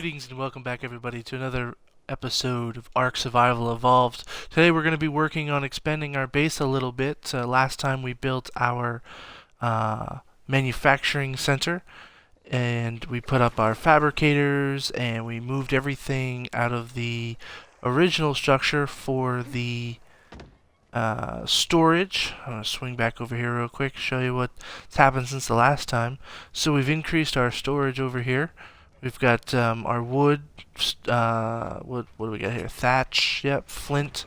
Greetings and welcome back everybody to another episode of ARK Survival Evolved. Today we're going to be working on expanding our base a little bit. Last time we built our manufacturing center and we put up our fabricators and we moved everything out of the original structure for the storage. I'm going to swing back over here real quick, show you what's happened since the last time. So we've increased our storage over here. We've got our wood, what do we got here? Thatch, yep, flint,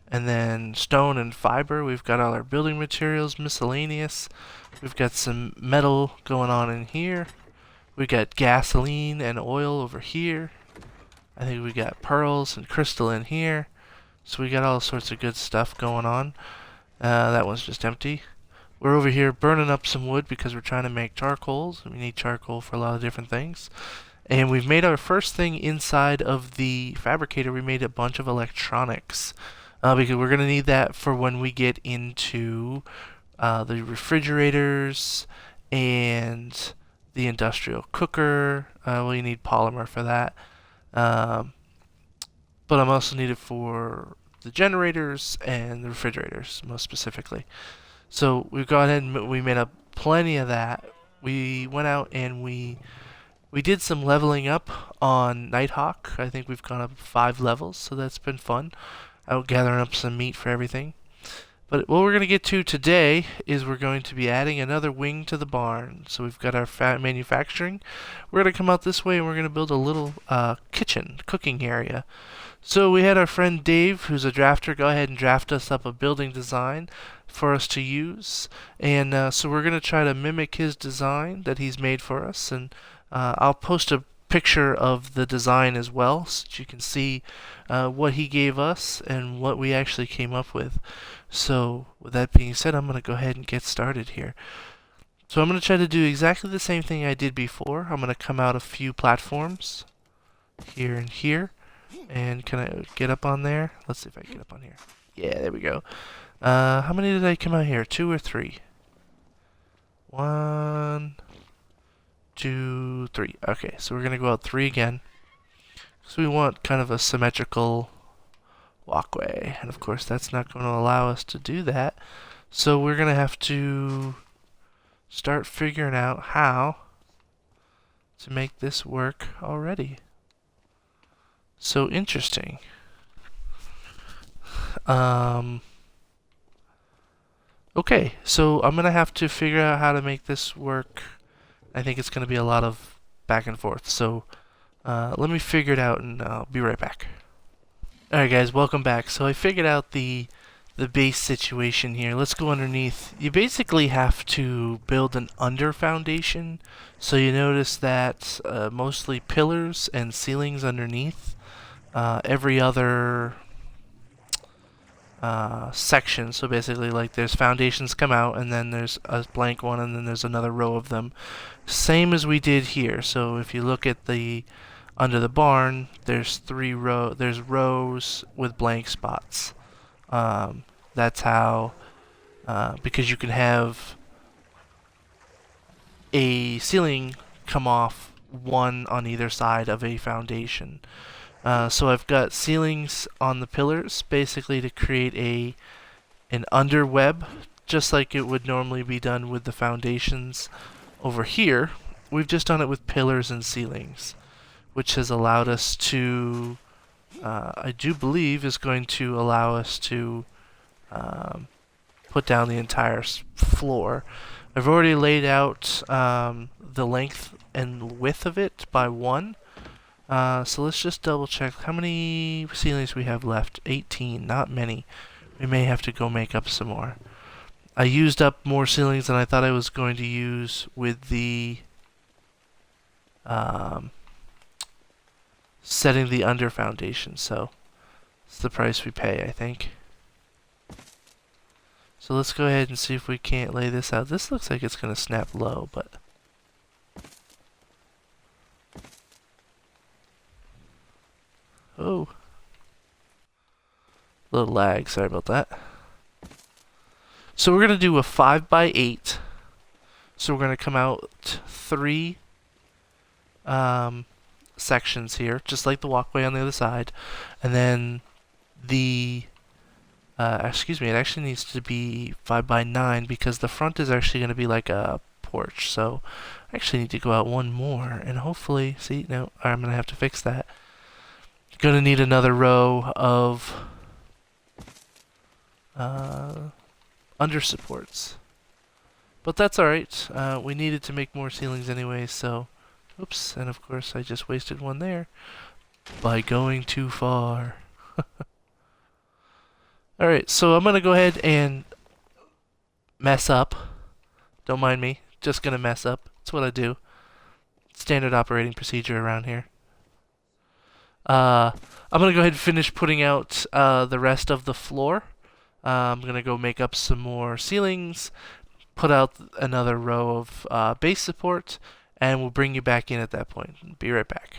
and then stone and fiber. We've got all our building materials, miscellaneous. We've got some metal going on in here. We've got gasoline and oil over here. I think we got pearls and crystal in here. So we got all sorts of good stuff going on. That one's just empty. We're over here burning up some wood because we're trying to make charcoals. We need charcoal for a lot of different things. And we've made our first thing inside of the fabricator. We made a bunch of electronics because we're going to need that for when we get into the refrigerators and the industrial cooker. Well, you need polymer for that. But I'm also needed for the generators and the refrigerators, most specifically. So we've gone ahead and we made up plenty of that. We went out and we did some leveling up on Nighthawk. I think we've gone up 5 levels, so that's been fun. Out gathering up some meat for everything. But what we're going to get to today is we're going to be adding another wing to the barn. So we've got our manufacturing. We're going to come out this way and we're going to build a little kitchen, cooking area. So we had our friend Dave, who's a drafter, go ahead and draft us up a building design for us to use. And so we're going to try to mimic his design that he's made for us. And I'll post a picture of the design as well so that you can see what he gave us and what we actually came up with. So with that being said, I'm going to go ahead and get started here. So I'm going to try to do exactly the same thing I did before. I'm going to come out a few platforms here and here. And can I get up on there? Let's see if I can get up on here. Yeah, there we go. How many did I come out here? 2 or 3? 1, 2, 3. Okay, so we're going to go out 3 again. So we want kind of a symmetrical walkway. And of course, that's not going to allow us to do that. So we're going to have to start figuring out how to make this work already. So interesting. Okay, so I'm going to have to figure out how to make this work. I think it's going to be a lot of back and forth. So let me figure it out and I'll be right back. Alright guys, welcome back. So I figured out the base situation here. Let's go underneath. You basically have to build an under foundation. So you notice that mostly pillars and ceilings underneath. Every other section, so basically like there's foundations come out and then there's a blank one and then there's another row of them, same as we did here. So if you look at the under the barn, there's there's rows with blank spots. That's how because you can have a ceiling come off one on either side of a foundation. So I've got ceilings on the pillars, basically to create an under web, just like it would normally be done with the foundations over here. We've just done it with pillars and ceilings, which has allowed us to, I do believe, is going to allow us to put down the entire floor. I've already laid out the length and width of it by 1. So let's just double check how many ceilings we have left. 18, not many. We may have to go make up some more. I used up more ceilings than I thought I was going to use with the setting the under foundation, so it's the price we pay, I think. So let's go ahead and see if we can't lay this out. This looks like it's going to snap low, but oh, a little lag, sorry about that. So we're going to do a 5x8. So we're going to come out 3 sections here, just like the walkway on the other side, and then the excuse me, it actually needs to be 5 by 9 because the front is actually going to be like a porch. So I actually need to go out one more and hopefully, see, no, I'm going to have to fix that. Going to need another row of under supports. But that's alright. We needed to make more ceilings anyway, so oops, and of course I just wasted one there by going too far. Alright, so I'm gonna go ahead and mess up. Don't mind me. Just gonna mess up. That's what I do. Standard operating procedure around here. I'm gonna go ahead and finish putting out the rest of the floor. I'm gonna go make up some more ceilings, put out another row of base support, and we'll bring you back in at that point. Be right back.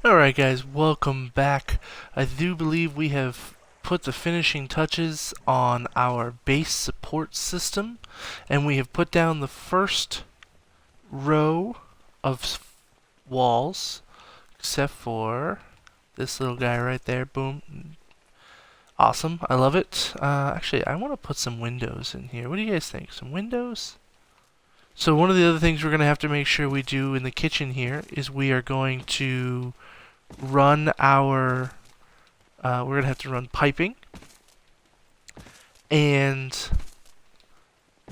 Alright guys, welcome back. I do believe we have put the finishing touches on our base support system, and we have put down the first row of walls, except for this little guy right there. Boom. Awesome. I love it. Actually, I want to put some windows in here. What do you guys think? Some windows? So one of the other things we're going to have to make sure we do in the kitchen here is we are going to run our we're going to have to run piping and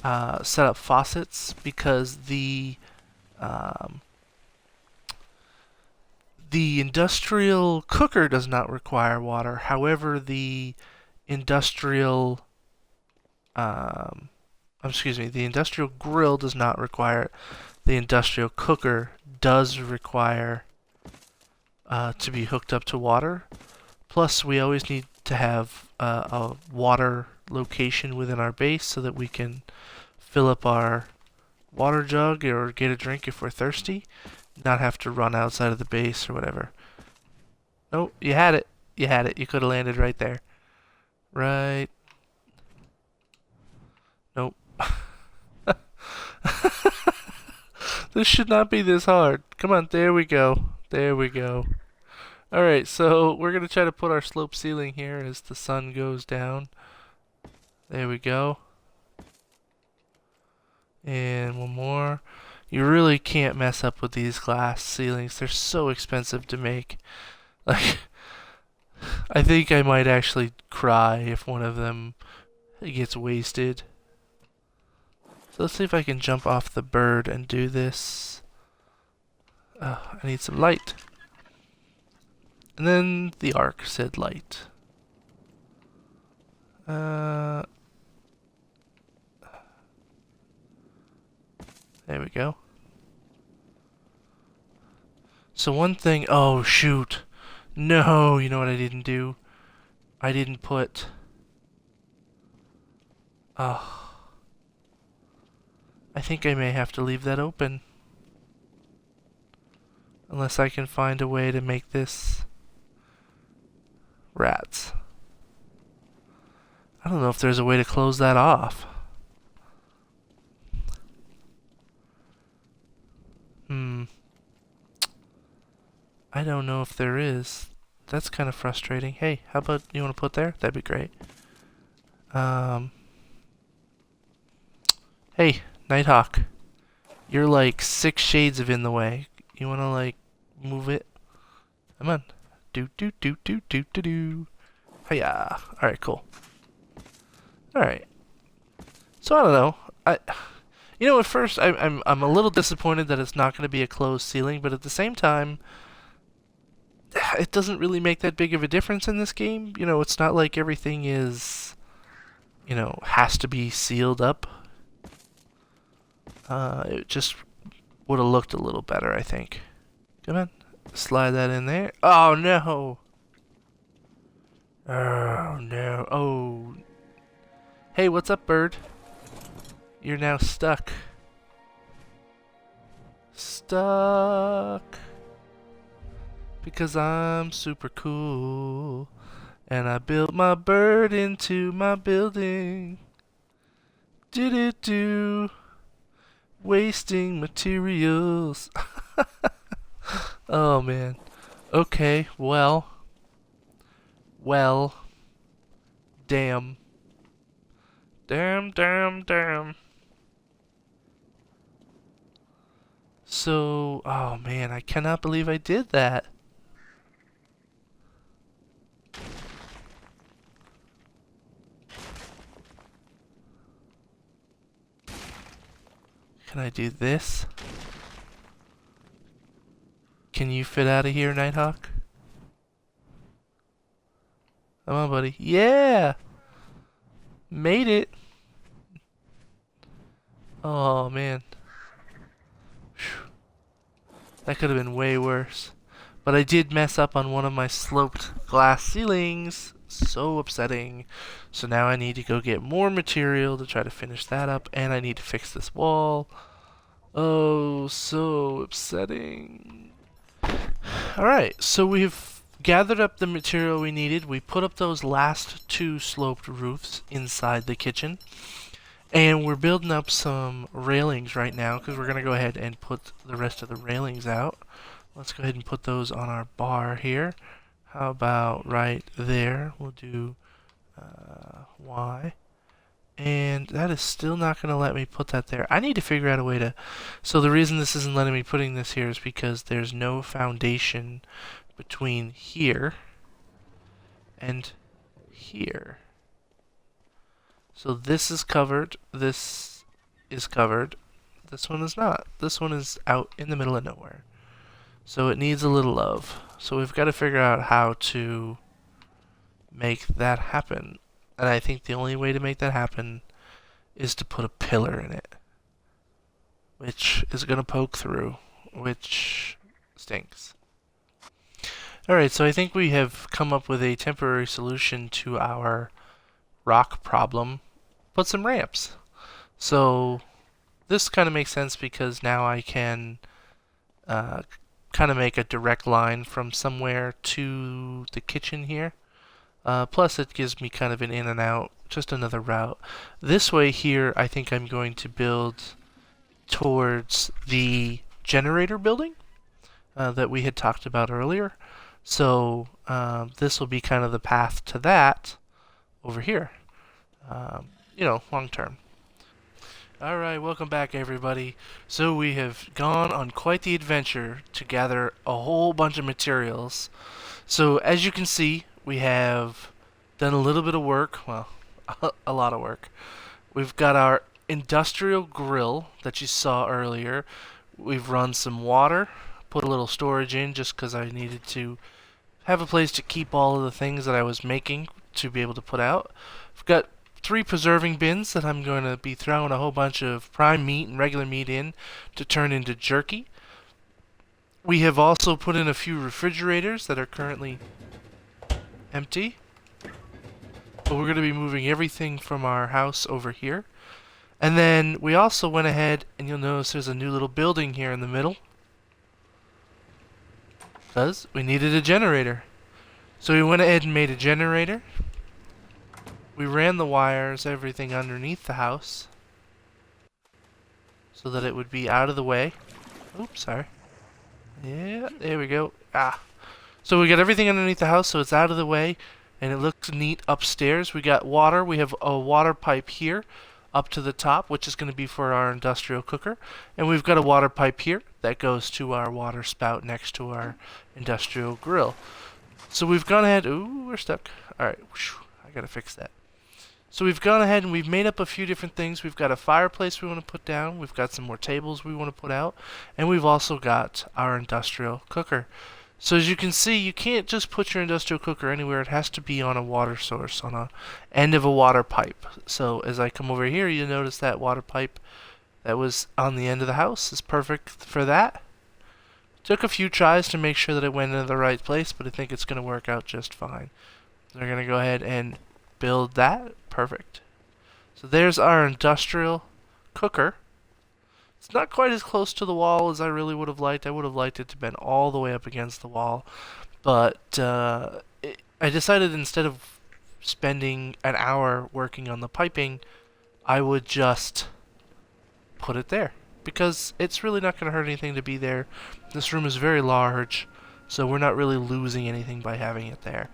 set up faucets because the industrial cooker does not require water. However, the industrial the industrial grill does not require it. The industrial cooker does require to be hooked up to water. Plus, we always need to have a water location within our base so that we can fill up our water jug or get a drink if we're thirsty, not have to run outside of the base or whatever. Oh, you had it. You had it. You could have landed right there. Right. Nope. This should not be this hard. Come on, there we go. There we go. Alright, so we're going to try to put our slope ceiling here as the sun goes down. There we go. And one more. You really can't mess up with these glass ceilings. They're so expensive to make. Like, I think I might actually cry if one of them gets wasted. So let's see if I can jump off the bird and do this. I need some light. And then the ARK said light. There we go. So one thing, oh shoot. No, you know what I didn't do? I didn't put... Oh. I think I may have to leave that open. Unless I can find a way to make this... Rats. I don't know if there's a way to close that off. I don't know if there is. That's kind of frustrating. Hey, how about you want to put there? That'd be great. Hey, Nighthawk. You're like 6 shades of in the way. You want to like move it? Come on. Do do do do do do do. Hiya. Alright, cool. Alright. So I don't know. You know, at first I'm a little disappointed that it's not going to be a closed ceiling, but at the same time, it doesn't really make that big of a difference in this game. You know, it's not like everything is, you know, has to be sealed up. It just would have looked a little better, I think. Come on. Slide that in there. Oh, no. Oh, no. Oh. Hey, what's up, bird? You're now stuck. Stuck. Because I'm super cool. And I built my bird into my building. Do-do-do. Wasting materials. Oh man. Okay, well, damn. Damn. So, oh man, I cannot believe I did that. Can I do this? Can you fit out of here, Nighthawk? Come on, buddy. Yeah! Made it! Oh man. Whew. That could have been way worse. But I did mess up on one of my sloped glass ceilings. So upsetting. So now I need to go get more material to try to finish that up, and I need to fix this wall. Oh, so upsetting. Alright, so we've gathered up the material we needed. We put up those last two sloped roofs inside the kitchen. And we're building up some railings right now because we're going to go ahead and put the rest of the railings out. Let's go ahead and put those on our bar here. How about right there? We'll do Y. And that is still not going to let me put that there. I need to figure out a way to... So the reason this isn't letting me putting this here is because there's no foundation between here and here. So this is covered, this is covered, this one is not. This one is out in the middle of nowhere. So it needs a little love. So we've got to figure out how to make that happen. And I think the only way to make that happen is to put a pillar in it. Which is going to poke through, which stinks. Alright, so I think we have come up with a temporary solution to our rock problem. Put some ramps. So this kind of makes sense because now I can kind of make a direct line from somewhere to the kitchen here. Plus it gives me kind of an in and out, just another route. This way here I think I'm going to build towards the generator building that we had talked about earlier. So this will be kind of the path to that over here. You know, long term. Alright, welcome back everybody. So we have gone on quite the adventure to gather a whole bunch of materials. So as you can see, we have done a little bit of work, well, a lot of work. We've got our industrial grill that you saw earlier. We've run some water, put a little storage in just because I needed to have a place to keep all of the things that I was making to be able to put out. We've got 3 preserving bins that I'm going to be throwing a whole bunch of prime meat and regular meat in to turn into jerky. We have also put in a few refrigerators that are currently empty. But we're going to be moving everything from our house over here. And then we also went ahead, and you'll notice there's a new little building here in the middle. Because we needed a generator. So we went ahead and made a generator. We ran the wires, everything underneath the house, so that it would be out of the way. Oops, sorry. Yeah, there we go. So we got everything underneath the house, so it's out of the way, and it looks neat upstairs. We got water. We have a water pipe here up to the top, which is going to be for our industrial cooker. And we've got a water pipe here that goes to our water spout next to our industrial grill. So we've gone ahead. Ooh, we're stuck. Alright, I gotta fix that. So we've gone ahead and we've made up a few different things. We've got a fireplace we want to put down. We've got some more tables we want to put out. And we've also got our industrial cooker. So as you can see, you can't just put your industrial cooker anywhere. It has to be on a water source, on a end of a water pipe. So as I come over here, you'll notice that water pipe that was on the end of the house is perfect for that. Took a few tries to make sure that it went into the right place, but I think it's going to work out just fine. We're going to go ahead and build that. Perfect. So there's our industrial cooker. It's not quite as close to the wall as I really would have liked. I would have liked it to have been all the way up against the wall. But I decided instead of spending an hour working on the piping, I would just put it there. because it's really not going to hurt anything to be there. This room is very large, so we're not really losing anything by having it there.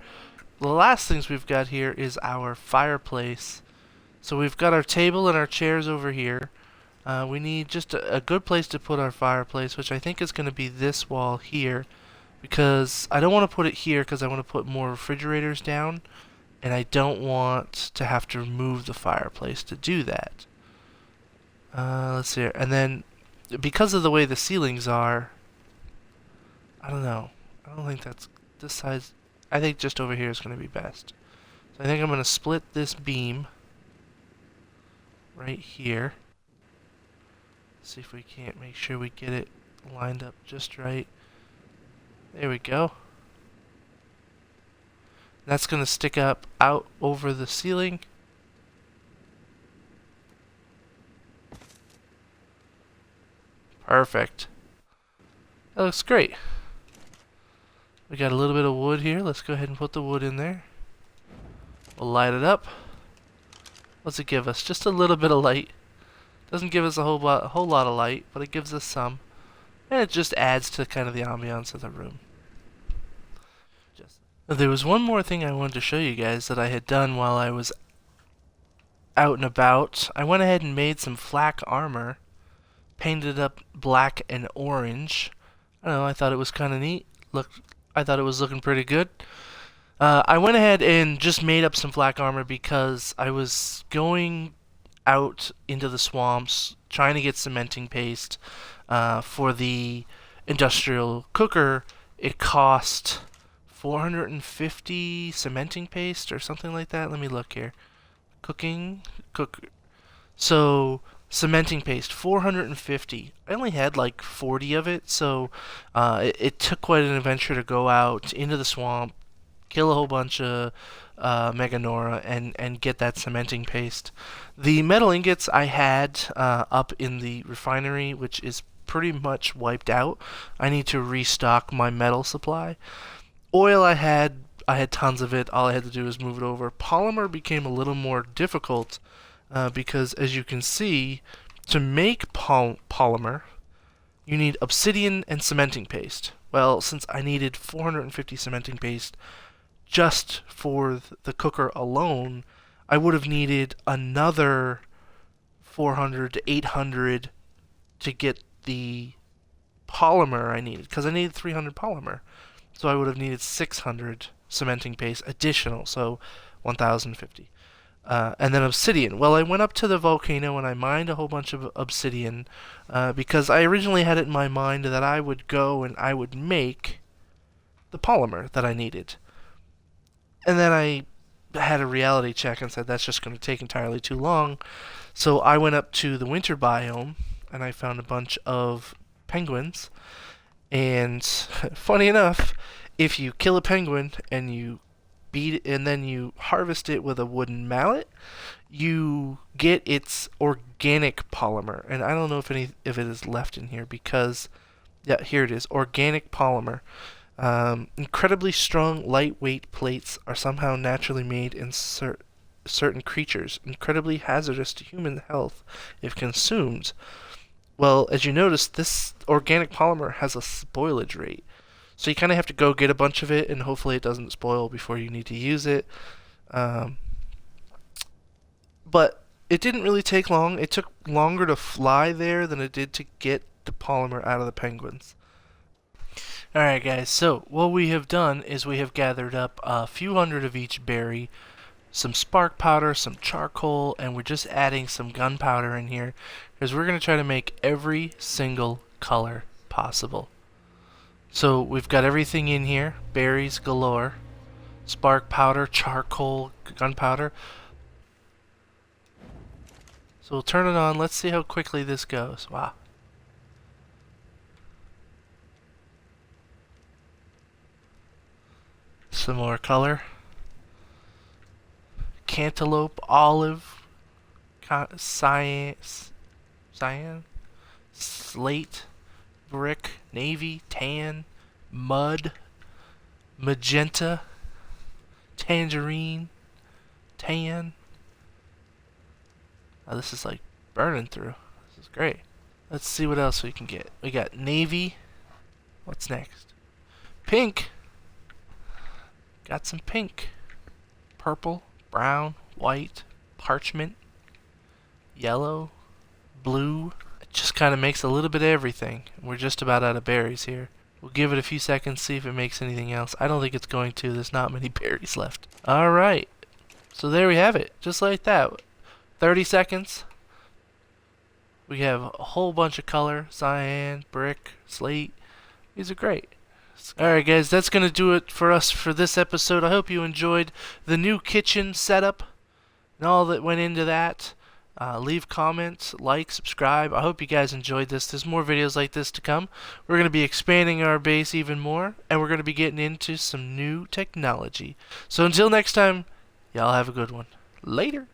The last things we've got here is our fireplace. So we've got our table and our chairs over here. We need just a good place to put our fireplace, which I think is going to be this wall here, because I don't want to put it here because I want to put more refrigerators down, and I don't want to have to remove the fireplace to do that. Let's see here. And then, because of the way the ceilings are, I don't know. I don't think that's this size. I think just over here is going to be best. So I think I'm going to split this beam right here. See if we can't make sure we get it lined up just right. There we go. That's going to stick up out over the ceiling. Perfect. That looks great. We got a little bit of wood here. Let's go ahead and put the wood in there. We'll light it up. What's it give us? Just a little bit of light. Doesn't give us a whole lot of light, but it gives us some. And it just adds to kind of the ambiance of the room. There was one more thing I wanted to show you guys that I had done while I was out and about. I went ahead and made some flak armor. Painted up black and orange. I don't know, I thought it was kind of neat. I thought it was looking pretty good. I went ahead and just made up some flak armor because I was going out into the swamps trying to get cementing paste for the industrial cooker. It cost 450 cementing paste or something like that. Let me look here. So cementing paste, 450. I only had like 40 of it, so it took quite an adventure to go out into the swamp, kill a whole bunch of Meganora, and get that cementing paste. The metal ingots I had up in the refinery, which is pretty much wiped out. I need to restock my metal supply. Oil I had tons of it. All I had to do was move it over. Polymer became a little more difficult because, as you can see, to make polymer, you need obsidian and cementing paste. Well, since I needed 450 cementing paste just for the cooker alone, I would have needed another 400 to 800 to get the polymer I needed, because I needed 300 polymer. So I would have needed 600 cementing paste additional, so 1,050. And then obsidian. Well, I went up to the volcano and I mined a whole bunch of obsidian because I originally had it in my mind that I would go and I would make the polymer that I needed. And then I had a reality check and said that's just going to take entirely too long. So I went up to the winter biome and I found a bunch of penguins. And funny enough, if you kill a penguin and you beat it and then you harvest it with a wooden mallet, you get its organic polymer. And I don't know if it is left in here because, yeah, here it is, organic polymer. Incredibly strong, lightweight plates are somehow naturally made in certain creatures, incredibly hazardous to human health if consumed. Well, as you notice, this organic polymer has a spoilage rate. So you kind of have to go get a bunch of it, and hopefully it doesn't spoil before you need to use it. But it didn't really take long. It took longer to fly there than it did to get the polymer out of the penguins. Alright guys, so what we have done is we have gathered up a few hundred of each berry, some spark powder, some charcoal, and we're just adding some gunpowder in here because we're going to try to make every single color possible. So we've got everything in here, berries galore, spark powder, charcoal, gunpowder. So we'll turn it on. Let's see how quickly this goes. Wow. Some more color. Cantaloupe, olive, cyan, slate, brick, navy, tan, mud, magenta, tangerine, tan. Oh, this is like burning through. This is great. Let's see what else we can get. We got navy. What's next? Pink. Got some pink. Purple, brown, white, parchment, yellow, blue. It just kind of makes a little bit of everything. We're just about out of berries here. We'll give it a few seconds, see if it makes anything else. I don't think it's going to. There's not many berries left. Alright. So there we have it. Just like that. 30 seconds. We have a whole bunch of color. Cyan, brick, slate. These are great. Alright guys, that's going to do it for us for this episode. I hope you enjoyed the new kitchen setup and all that went into that. Leave comments, like, subscribe. I hope you guys enjoyed this. There's more videos like this to come. We're going to be expanding our base even more, and we're going to be getting into some new technology. So until next time, y'all have a good one. Later.